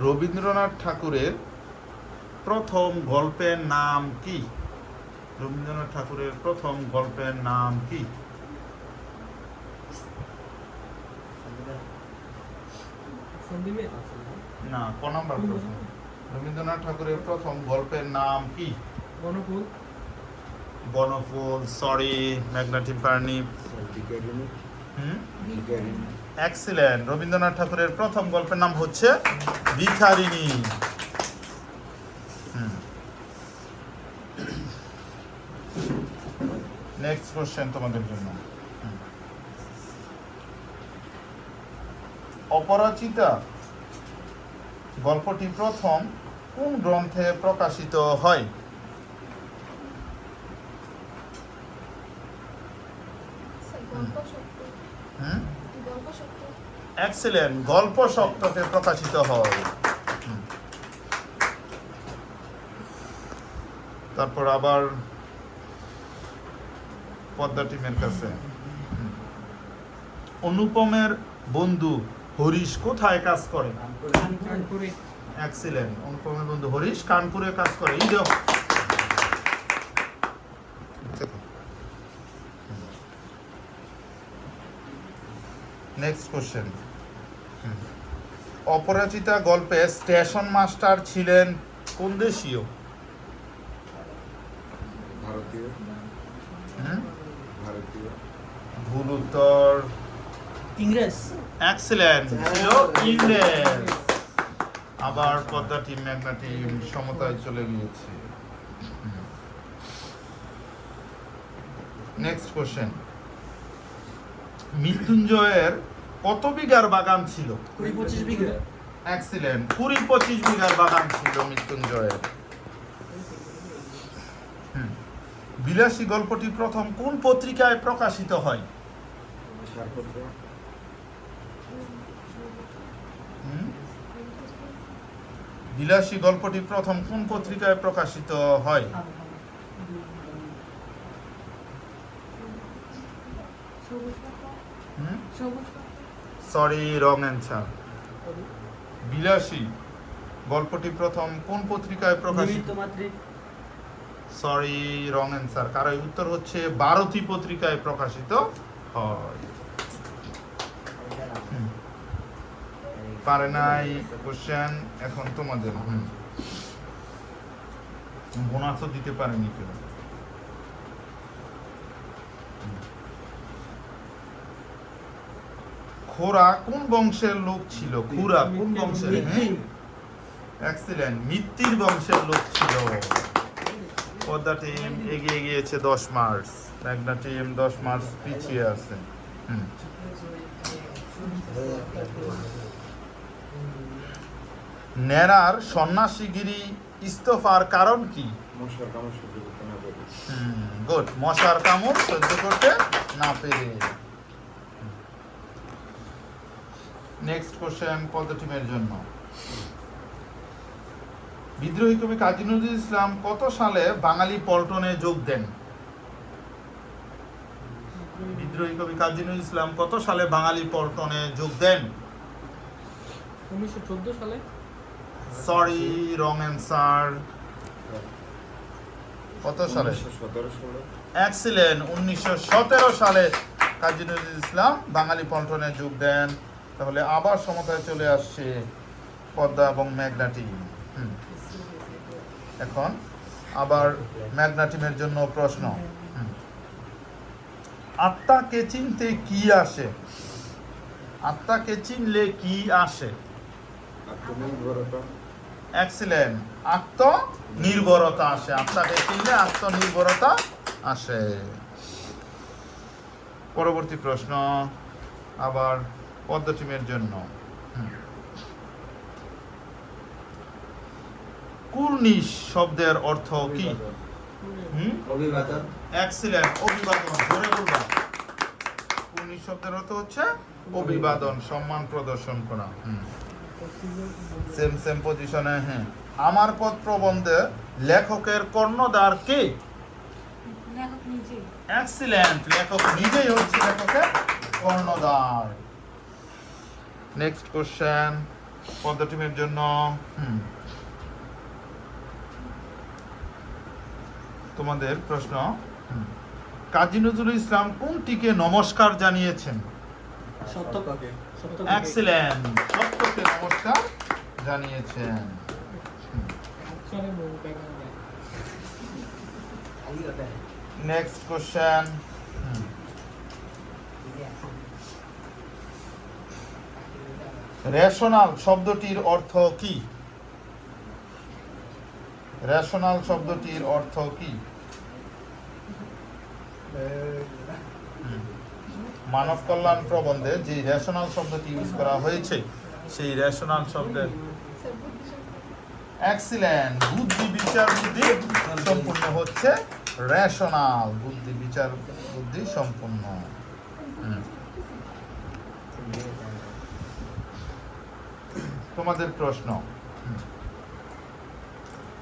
রবীন্দ্রনাথ ঠাকুরের প্রথম গল্পের নাম কি? রবীন্দ্রনাথ ঠাকুরের প্রথম গল্পের নাম কি? না, ক নাম্বার প্রশ্ন? রবীন্দ্রনাথ ঠাকুরের প্রথম গল্পের নাম কি? Banaphul. Banaphul, sorry, magnetic turnip. Excellent. Rabindranath ঠাকুরের প্রথম গল্পের নাম হচ্ছে ভিখারিণী। নেক্সট কোশ্চেন তোমাদের জন্য। অপরাজিতা গল্পটি প্রথম কোন গ্রন্থে প্রকাশিত হয়? এক্সিলেন্ট। গল্প সপ্তকে প্রকাশিত হয়। তারপর আবার পদ্মা টিমের কাছে। অনুপমের বন্ধু হরিশ কোথায় কাজ করে? এক্সিলেন্ট। অনুপমের বন্ধু হরিশ কানপুরে কাজ করে। এই দেখো, নেক্সট কোশ্চেন। অপরাজিতা গল্পে স্টেশন মাস্টার ছিলেন কোন দেশীয়? ভারতীয়। ভারতীয়। ভুল উত্তর। ইংরেজ। এক্সিলেন্ট, ছিল ইংরেজ। আবার পদ্মা টিম ম্যাগনা টিম সমতায় চলে গিয়েছে। Next question. মৃত্যুঞ্জয়ের কত বিঘার বাগান ছিল? 20-25 বিঘা। এক্সিলেন্ট। 20-25 বিঘার বাগান ছিল মৃত্যুঞ্জয়ের। বিলাসী গল্পটি প্রথম কোন পত্রিকায় প্রকাশিত হয়? বিলাসী গল্পটি প্রথম কোন পত্রিকায় প্রকাশিত হয়? Sorry, wrong answer. বিলাসী গল্পটি প্রথম কোন পত্রিকায় প্রকাশিত? Sorry, wrong answer. কারণ উত্তর হচ্ছে ভারতী পত্রিকায় প্রকাশিত হয়। পারে নাই কোশ্চেন। এখন তোমাদের বোনাসও দিতে পারেনি কেউ। খোরা কোন বংশের লোক ছিল? খুরা কোন বংশের? এক্সিলেন্ট। মিত্তির বংশের লোক ছিল। পদ্মা টিম এগিয়ে গিয়েছে 10 মার্কস। ম্যাগনা টিম 10 মার্কস পিছিয়ে আছে। নেরার সন্ন্যাসীগিরি ইস্তফার কারণ কি? গুড। মশার কামড় সহ্য করতে না পেরে। নেক্সট কোশ্চেন পদ্মা টিমের জন্য। বিদ্রোহী কবি কাজী নজরুল ইসলাম কত সালে বাঙালি পল্টনে যোগ দেন? বিদ্রোহী কবি কাজী নজরুল ইসলাম কত সালে বাঙালি পল্টনে যোগ দেন? 1914 সালে। Sorry, wrong answer. কত সালে? 1917 সালে। এক্সিলেন্ট। 1917 সালে কাজী নজরুল ইসলাম বাঙালি পল্টনে যোগ দেন। তাহলে আবার সমতায় চলে আসছে পদ্মা এবং মেঘনা টিম। এখন আবার মেঘনা টিমের জন্য প্রশ্ন। আত্মাকে চিনতে কি আসে? আত্মাকে চিনলে কি আসে? আত্মনির্ভরতা। এক্সিলেন্ট। আত্মনির্ভরতা আসে। আত্মাকে চিনলে আত্মনির্ভরতা আসে। পরবর্তী প্রশ্ন আবার পদ্মা টিমের জন্য। কুর্নিশ শব্দের অর্থ কি? অভিবাদন। এক্সিলেন্ট। অভিবাদন। ধরে বলবা। কুর্নিশ শব্দের অর্থ হচ্ছে অভিবাদন, সম্মান প্রদর্শন করা। সেম পজিশনে। আমার পথ প্রবন্ধে লেখকের কর্ণধার কে? লেখক নিজে। এক্সিলেন্ট। লেখক নিজেই হচ্ছে লেখকের কর্ণধার। নেক্সট কোশ্চেন পদ্মা টিমের জন্য তোমাদের প্রশ্ন, কাজী নজরুল ইসলাম কোনটিকে নমস্কার জানিয়েছেন? সত্যকে। সত্যকে। এক্সিলেন্ট, সত্যকে নমস্কার জানিয়েছেন। নেক্সট কোশ্চেন, রেশনাল শব্দটির অর্থ কি? রেশনাল শব্দটির অর্থ কি? মানব কল্যাণ প্রবন্ধে যে রেশনাল শব্দটি ইউজ করা হয়েছে সেই রেশনাল শব্দের এক্সিলেন্ট, বুদ্ধি বিচার বুদ্ধি সম্পূর্ণ হচ্ছে রেশনাল, বুদ্ধি বিচার বুদ্ধি সম্পূর্ণ। তোমাদের প্রশ্ন,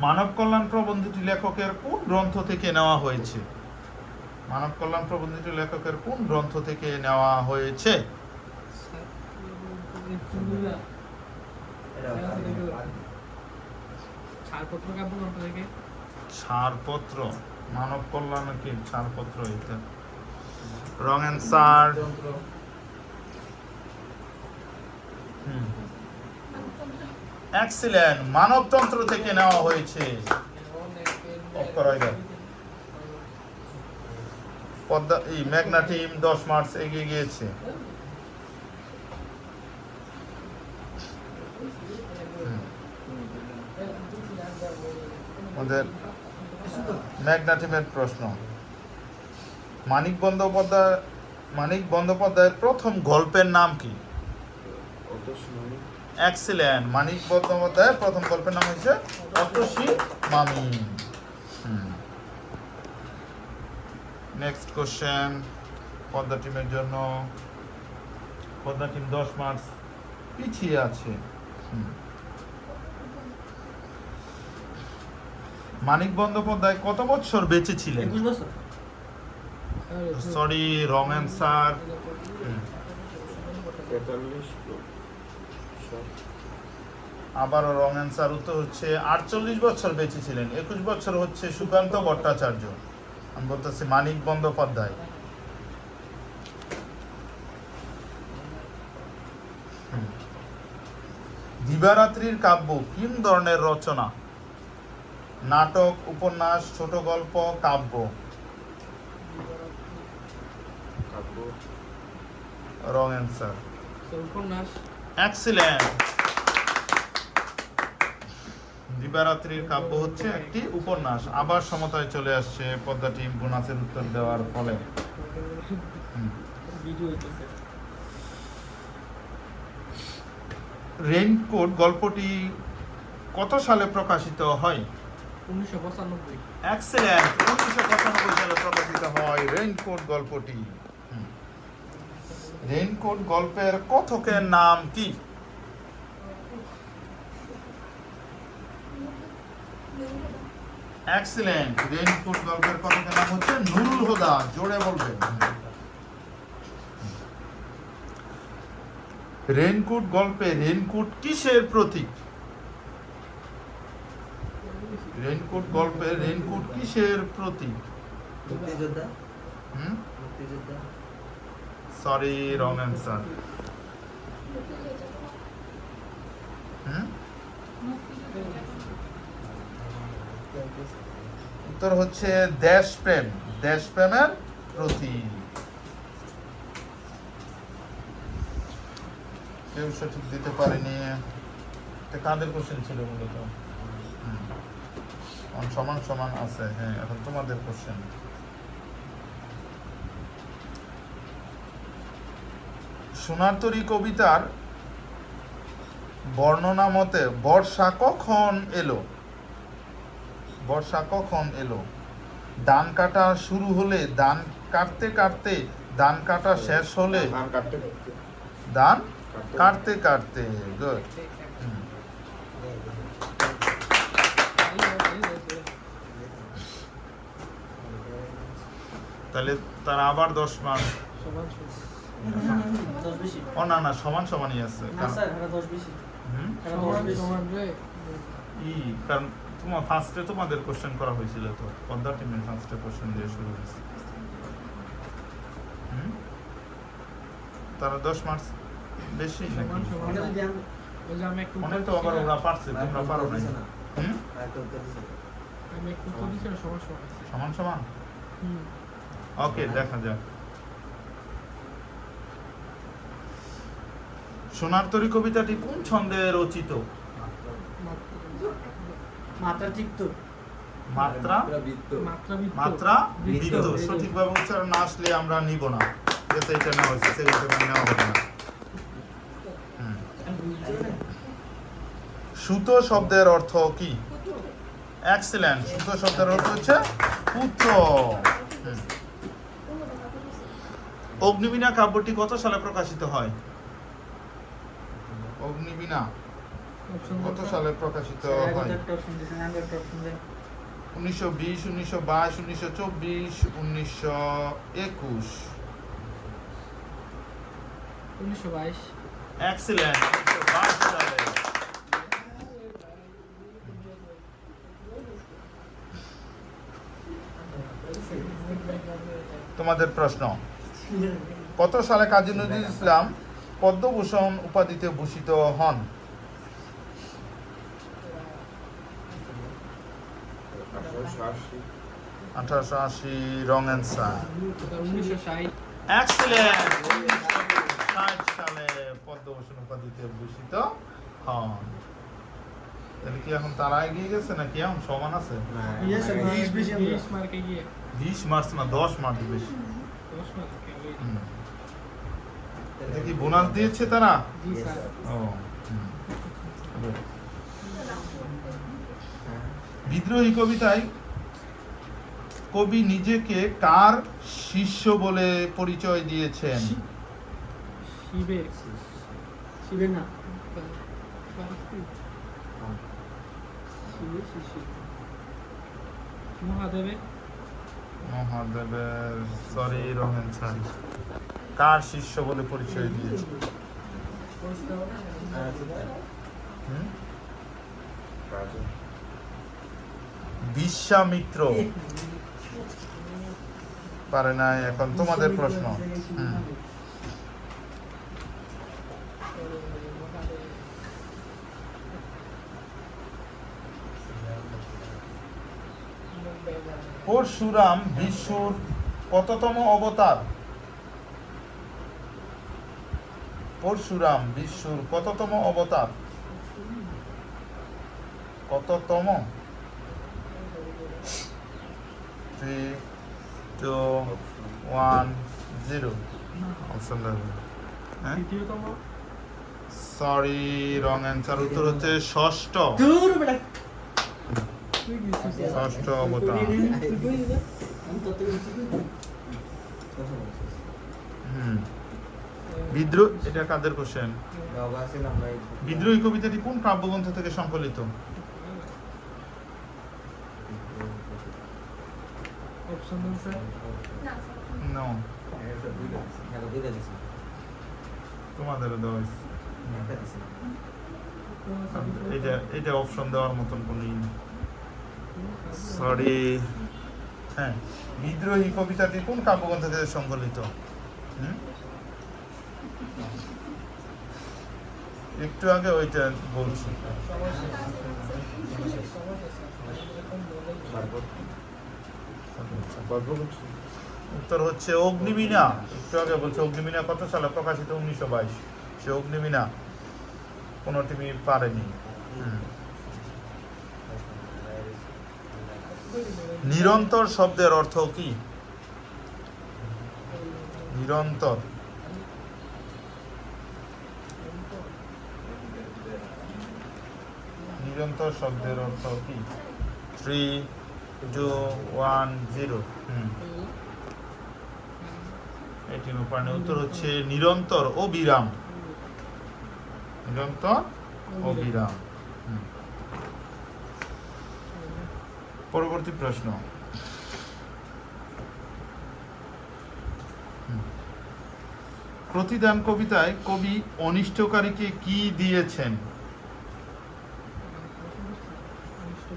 মানব কল্যাণ প্রবন্ধটি লেখকের কোন গ্রন্থ থেকে নেওয়া হয়েছে? মানব কল্যাণ প্রবন্ধটি লেখকের কোন গ্রন্থ থেকে নেওয়া হয়েছে? ছাড়পত্র কাব্যগ্রন্থ থেকে। ছাড়পত্র, মানব কল্যাণ কি ছাড়পত্র? এটা রং অ্যান্সার। এক্সিলেন্ট, মানবতন্ত্র থেকে নেওয়া হয়েছে। পদ্মা এই মেঘনা টিম 10 মার্চ এগিয়ে গিয়েছে। আমাদের মেঘনা টিমের প্রশ্ন, মানিক বন্দ্যোপাধ্যায়ের প্রথম গল্পের নাম কি? এক্সিলেন্ট, মানিক বন্দ্যোপাধ্যায়ের প্রথম গল্পের নাম হচ্ছে অতসী মামি। নেক্সট কোশ্চেন পদ্মা টিমের জন্য, পদ্মা টিম 10 মার্চ পিছিয়ে আছে। মানিক বন্দ্যোপাধ্যায় কত বছর বেঁচে ছিলেন? 21 বছর। Sorry, wrong answer. 43 আবারও রং অ্যান্সার, উত্তর হচ্ছে 48 বছর বেঁচে ছিলেন। 21 বছর হচ্ছে সুকান্ত ভট্টাচার্য। আমি বলতেছি মানিক বন্দ্যোপাধ্যায়। দিবারাত্রির কাব্য কোন ধরনের রচনা? নাটক, উপন্যাস, ছোট গল্প, কাব্য? Wrong answer. উপন্যাস। এক্সিলেন্ট, দিবারাত্রির কাব্য হচ্ছে একটি উপন্যাস। আবার সমতায় চলে আসছে পদ্মা টিম বোনাসের উত্তর দেওয়ার ফলে। রেইনকোট গল্পটি কত সালে প্রকাশিত হয়? 1995। এক্সিলেন্ট, 1995 সালে প্রকাশিত হয় রেইনকোট গল্পটি। রেইনকোট গল্পের কথকের নাম কি? এক্সিলেন্ট, রেইনকোট গল্পের কথকের নাম হচ্ছে নুরুল হুদা। জোরে বলবেন। রেইনকোট গল্পে রেইনকোট কিসের প্রতীক? রেইনকোট গল্পে রেইনকোট কিসের প্রতীক? মুক্তিযোদ্ধা। হুম, মুক্তিযোদ্ধা। Sorry, wrong answer. উত্তর হচ্ছে দেশপ্রেম, দেশপ্রেমের প্রতীক। কেউ সঠিক দিতে পারেনি। এটা কাদের কোশ্চেন ছিল মূলত? সমান সমান আছে। হ্যাঁ, এখন তোমাদের কোশ্চেন। সোনার তরী কবিতার বর্ণনা মতে বর্ষা কখন এলো? বর্ষা কখন এলো? ধান কাটা শুরু হলে, ধান কাটতে কাটতে, ধান কাটা শেষ হলে, ধান কাটতে ধান কাটতে কাটতে। গুড। তাহলে তার আবার 10 মার্ক। সমান 10 বেশি। ও না না, সমান সমানই আছে। না স্যার, 10 বেশি। হুম? সমান রে কারণ তোমার ফার্স্টে তোমাদের কোশ্চেন করা হয়েছিল তো পদ্মা টিমের ফার্স্টে কোশ্চেন দিয়ে শুরু হয়েছে। হুম? তারা 10 মার্কস বেশি নাকি? সমান সমান এটা যদি আমি ওই যে আমি একটু মনে তো আবার ওরা পারছে তোমরা পারো নাই। হুম? একটা উত্তর দিছি। আমি একটু উত্তর দিছি না সমান সমান আছে। সমান সমান হুম ওকে দেখা যাক। সোনার তরী কবিতাটি কোন ছন্দে রচিত? মাত্রা ঠিক তো মাত্রা বৃত্ত। মাত্রা বৃত্ত মাত্রা বৃত্ত। বৃত্ত সঠিকভাবে উচ্চারণ না আসলে আমরা নিব না। যেটা এটা নেওয়া হয়েছে সেই হিসেবে নেওয়া হবে না। হুম। সুতো শব্দের অর্থ কি? এক্সিলেন্ট। সুতো শব্দের অর্থ হচ্ছে পুত্র। হুম। অগ্নিবীণা কাব্যটি কত সালে প্রকাশিত হয়? অগ্নিবীণা অপশন কত সালে প্রকাশিত হয়? 1920, 1922, 1924, 1921। 1922 এক্সিলেন্ট। 1922 সালে। তোমাদের প্রশ্ন, কত সালে কাজী নজরুল ইসলাম পদ্মভূষণ উপাধিতে ভূষিত হন? 1880। Wrong answer. 1960 এক্সিলেন্ট। 1960 সালে পদ্মভূষণ উপাধিতে ভূষিত হন। তাহলে কি এখন তারা এগিয়ে গেছে নাকি এখন সমান আছে? 20 মার্কে গিয়ে 20 মার্চ না 10 মার্চ বেশি। 10 মার্কে হুম। এটা কি বোনাস দিয়েছে তারা? জি স্যার ও হুম। বিদ্রোহী কবিতায় কবি নিজেকে কার শিষ্য বলে পরিচয় দিয়েছেন? শিবের শিবের না শিবের শিশু মহাদেবের মহাদেবের। Sorry wrong answer. কার শিষ্য বলে পরিচয় দিয়েছে? হুম? বিশ্বামিত্র। পারে না। এখন তোমাদের প্রশ্ন। হুম। পরশুরাম বিষ্ণুর কততম অবতার? পরশুরাম বিষ্ণুর কততম অবতার? কততম? 3, 2, 1, 0 অপশন দেবে। হ্যাঁ তৃতীয়তম সরি রং অ্যান্সার। উত্তর হচ্ছে ষষ্ঠ। ষষ্ঠ অবতার। হুম। বিদ্রোহ এটা কাদের কোশ্চেন? বিদ্রোহী কবিতাটি কোন কাব্যগ্রন্থ থেকে সংকলিত? অপশন দেন স্যার নো তোমাদের দেওয়া হয়েছে। এটা অপশন দেওয়ার মতন কোনো সরি। হ্যাঁ, বিদ্রোহী কবিতাটি কোন কাব্যগ্রন্থ থেকে সংকলিত? হুম? একটু আগে ওইটা বলছি। উত্তর হচ্ছে অগ্নিবীণা। একটু আগে বলছে অগ্নিবীণা কত সালে প্রকাশিত? 1922। সে অগ্নিবীণা কোনো টিভি পারেনি। হুম। নিরন্তর শব্দের অর্থ কি? নিরন্তর। নিরন্তর শব্দের অর্থ কি? 3, 2, 1, 0 হুম। এটি উপায় উত্তর হচ্ছে নিরন্তর ও বিরাম। নিরন্তর ও বিরাম। হুম। পরবর্তী প্রশ্ন। প্রতিদান কবিতায় কবি অনিষ্টকারীকে কি দিয়েছেন?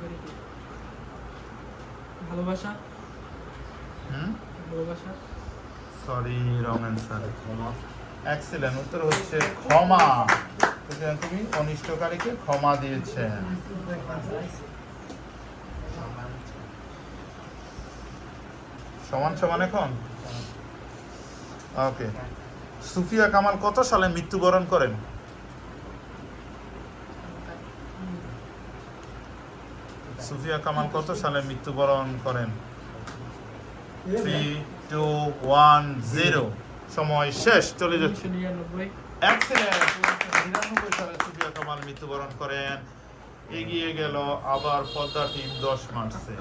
পারি কি? ভালোবাসা, হুম ভালোবাসা। Sorry wrong answer. ক্ষমা এক্সিলেন্ট, উত্তর হচ্ছে ক্ষমা। সুতরাং তুমি অনিষ্টকারীকে ক্ষমা দিয়েছেন। সমান সমান এখন। ওকে, সুফিয়া কামাল কত সালে মৃত্যুবরণ করেন? সুফিয়া কামাল কত সালে মৃত্যুবরণ করেন? 3, 2, 1, 0। সময় শেষ, চলে যাচ্ছে। 1999। এক্সেলেন্ট, 1999 সালে সুফিয়া কামাল মৃত্যুবরণ করেন। এগিয়ে গেল আবার পদ্মা টিম 10 মার্চে।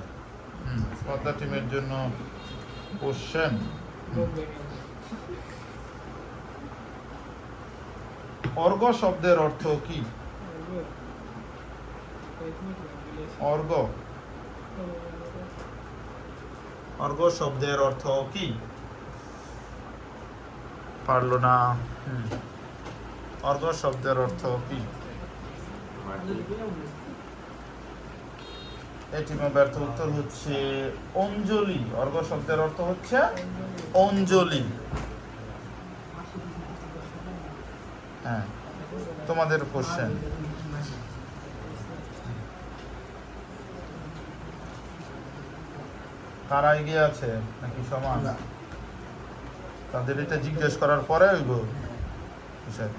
পদ্মা টিমের জন্য কোশ্চেন। অর্ঘ শব্দের অর্থ কি? অর্ঘ, অর্ঘ শব্দের অর্থ কি? পারলো না। অর্ঘ শব্দের অর্থ কি? এটিমে ব্যর্থ, উত্তর হচ্ছে অঞ্জলি। অর্ঘ শব্দের অর্থ হচ্ছে অঞ্জলি। হ্যাঁ, তোমাদের কোশ্চেন। কারা এগিয়ে আছে নাকি সমান? তাদের এটা জিজ্ঞেস করার পরে হইব বিষয়।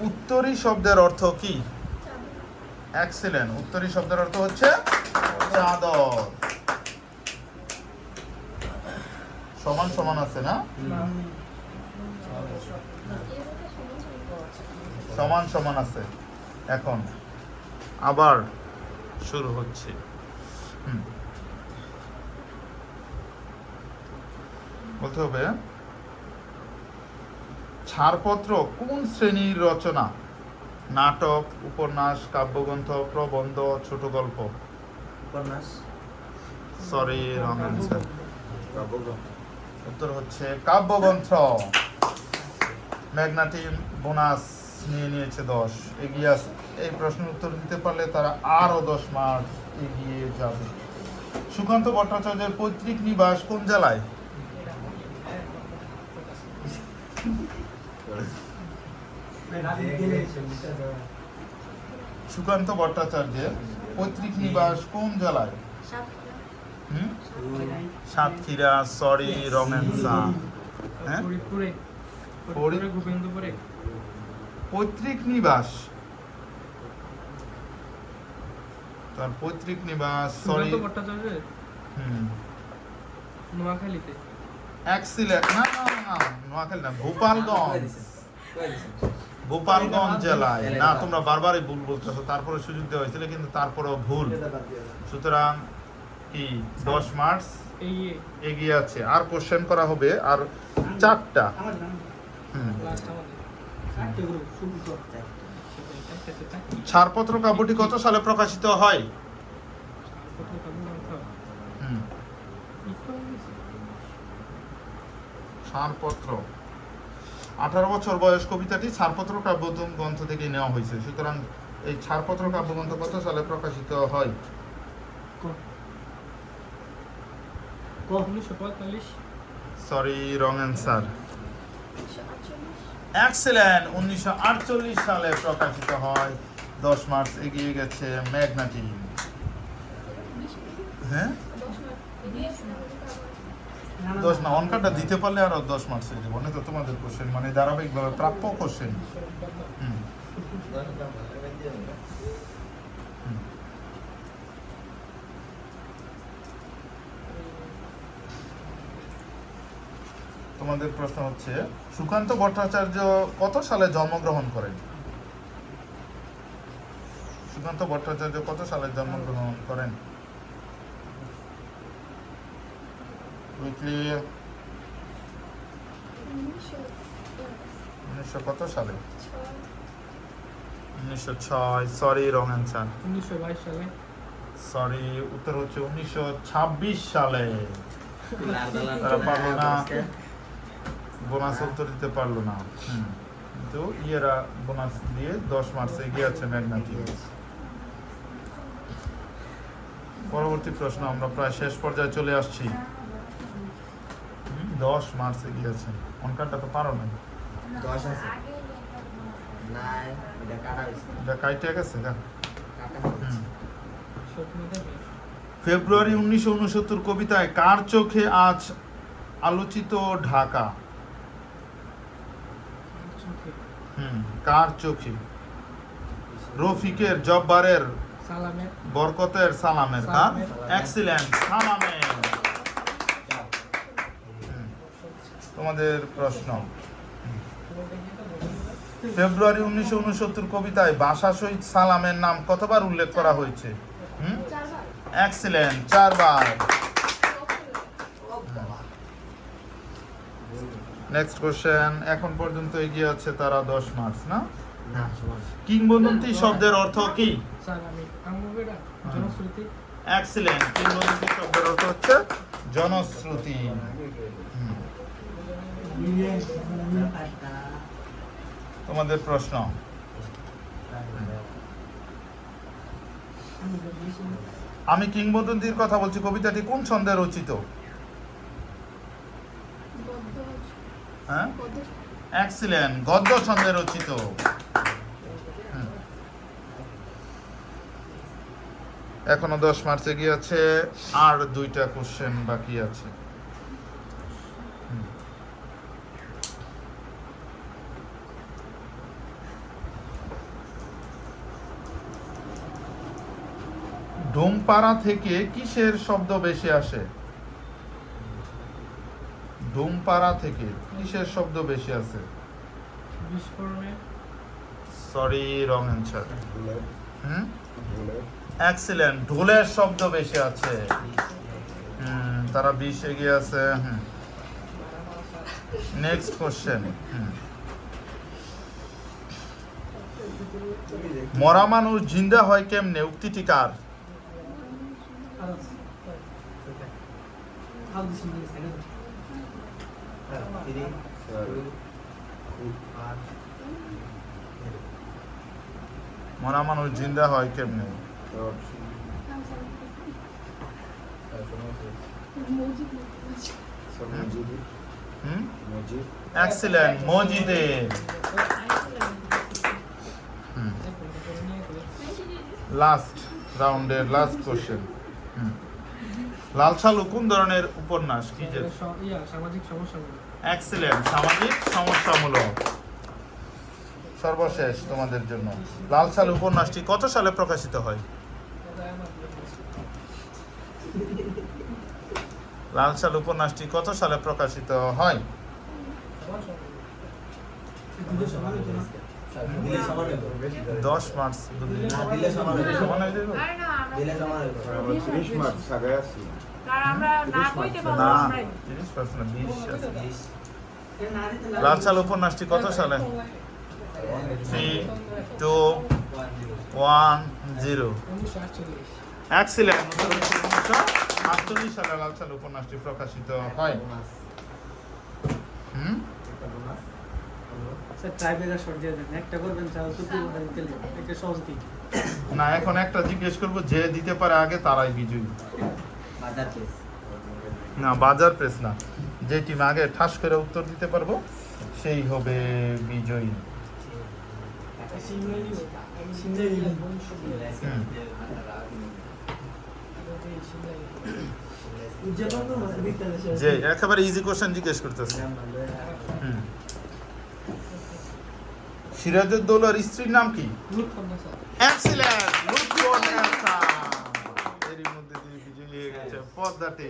উত্তরী শব্দের অর্থ কি? এক্সিলেন্ট, উত্তরী শব্দের অর্থ হচ্ছে চাদর। সমান সমান আছে না? সমান সমান আছে। এখন আবার শুরু হচ্ছে। বলতে হবে ছাড়পত্র কোন শ্রেণীর রচনা? নাটক, উপন্যাস, কাব্যগ্রন্থ, প্রবন্ধ, ছোট গল্প? উপন্যাস সরি রং অ্যান্সার। কাব্যগ্রন্থ উত্তর হচ্ছে কাব্যগ্রন্থ। ম্যাগনাটি বোনাস নিয়ে নিয়েছে 10, এগিয়ে আছে। এই প্রশ্নের উত্তর দিতে পারলে তারা আরো 10 মার্ক এগিয়ে যাবে। সুকান্ত ভট্টাচার্যের পৈতৃক নিবাস কোন জেলায়? সুকান্ত ভট্টাচার্যের পৈতৃক নিবাস কোন জেলায়? সাতক্ষীরা। Sorry wrong answer. হ্যাঁ, ফরিদপুরে, গোবিন্দপুরে। পৈতৃক নিবাস, তার পৈতৃক নিবাস সরি। সুকান্ত ভট্টাচার্যের নোয়াখালীতে। এক্সিলেন্ট, না না না, নোয়াখালী না, গোপালগঞ্জ। গোপালগঞ্জ জেলায়। না, তোমরা বারবারই ভুল বলতেছো, তারপরে সুযোগ দেওয়া হয়েছিল কিন্তু তারপরেও ভুল। সুতরাং কি 10 মার্চ এগিয়ে আছে। আর কোশ্চেন করা হবে আর 4টা। ছাড়পত্র কাব্যটি কত সালে প্রকাশিত হয়? ছাড়পত্র, 18 বছর বয়স কবিতাটি ছাড়পত্র কাব্যগ্রন্থ গ্রন্থ থেকে নেওয়া হয়েছে। সুতরাং এই ছাড়পত্র কাব্যগ্রন্থ কত সালে প্রকাশিত হয়? 1945। Sorry wrong answer. এক্সেলেন্ট, 1948 সালে প্রকাশিত হয়। 10 মার্চ এগিয়ে গেছে ম্যাগনাটি। হ্যাঁ, 10 না, অঙ্কটা দিতে পারলে আরো 10 মার্চ হয়ে যাবে। মানে তো তোমাদের কোশ্চেন মানে ধারাবাহিকভাবে প্রাপ্য কোশ্চেন। তোমাদের প্রশ্ন হচ্ছে সুকান্ত ভট্টাচার্য কত সালে জন্মগ্রহণ করেন? সুকান্ত ভট্টাচার্য কত সালে জন্মগ্রহণ করেন? উইকলি 1900 কত সালে? 1906। Sorry wrong answer. 1922 সালে। সরি, উত্তর হচ্ছে 1926 সালে। তারা পারলো না। বোনাস উত্তর দিতে পারলো না। কিন্তু ইয়েরা বোনাস দিয়ে 10 মার্কস এগিয়ে আছে ম্যাগনাটিউস। পরবর্তী প্রশ্ন, আমরা প্রায় শেষ পর্যায়ে চলে আসছি। 10 মার্কস এগিয়ে আছে। অঙ্কটা তো পারো না, 10 আছে নাই, এটা কাটা হইছে, এটা কাইটে গেছে না। কাটা হইছে। স্বপ্নটা বেশ। ফেব্রুয়ারি 1969 কবিতায় কার চোখে আজ আলোচিত ঢাকা? চোখে। কার চোখে? রফিকের, জব্বারের, সালামের। বরকতের, সালামের। কার? এক্সিলেন্ট, সালামের। তোমাদের প্রশ্ন, ফেব্রুয়ারি 1969 কবিতায় ভাষা শহীদ সালামের নাম কতবার উল্লেখ করা হয়েছে? এক্সিলেন্ট, 4 বার। নেক্সট কোশ্চেন, এখন পর্যন্ত এগিয়ে আছে তারা 10 মার্কস না? না সমান। কিংবদন্তি শব্দের অর্থ কি? সালামি। আম্মুবেরা জনশ্রুতি। এক্সিলেন্ট, কিংবদন্তি শব্দের অর্থ হচ্ছে জনশ্রুতি। তোমাদের প্রশ্ন, আমি কিংবদন্তির কথা বলছি কবিতাটি কোন ছন্দে রচিত? হ্যাঁ, এক্সিলেন্ট, গদ্য ছন্দে রচিত। এখনো 10 মার্কস এগিয়ে আছে, আর 2টা কোশ্চেন বাকি আছে। ডোমপাড়া থেকে কিসের শব্দ বেশি আসে? ডোমপাড়া থেকে কিসের শব্দ বেশি আসে? বিস্ফোরণের। সরি, রং অ্যানসার। এক্সিলেন্ট, ঢোলের শব্দ বেশি আছে। তারা 20 এগিয়ে আছে। নেক্সট কোশ্চেন, মরা মানুষ জিন্দা হয় কেমনে উক্তিটি কার? মরা মানুষ জিন্দা হয় কেমনে? এক্সিলেন্ট, মসজিদে। লাস্ট রাউন্ডের লাস্ট কোশ্চেন, লাল সালু কোন ধরনের উপন্যাস? কি যে সামাজিক সমস্যাগুলো। এক্সিলেন্ট, সামাজিক সমস্যামূলক। সর্বশেষ তোমাদের জন্য, লাল সালু উপন্যাসটি কত সালে প্রকাশিত হয়? লাল সালু উপন্যাসটি কত সালে প্রকাশিত হয়? দিলে সমান হইব। 10 মার্কস না দিলে সমান হইব। সমান হয়ে যাবে? দিলে সমান হইব। 30 মার্কস আগে আছি। কারণ আমরা না কইতে পারবো না, আমরাই 30% না, 20 আছে। লাল সালু উপন্যাসটি কত সালে? 3, 2, 1, 0। 1948। এক্সিলেন্ট, 1948 সালে লাল সালু উপন্যাসটি প্রকাশিত হয়। স্যার ট্রাইব্রেকার শর্ট দিয়ে দেন, একটা করবেন চাল তো পুরো দিতে একটা সহজ দিক। না, এখন একটা জিজ্ঞেস করবো, যে দিতে পারে আগে তারাই বিজয়ী। বাজার কেস। না, বাজার প্রেস না, যে টিম আগে ঠাস করে উত্তর দিতে পারবো সেই হবে বিজয়ী। যে একেবারে ইজি কোশ্চেন জিজ্ঞেস করতেছে। সিরাজউদ্দৌলার স্ত্রীর নাম কি? লুৎফুন্নেছা স্যার। এক্সিলেন্ট, লুৎফুন্নেছা। এরই মধ্যে দিয়ে বিজয়ী হয়ে গেছে পদ্মাটি।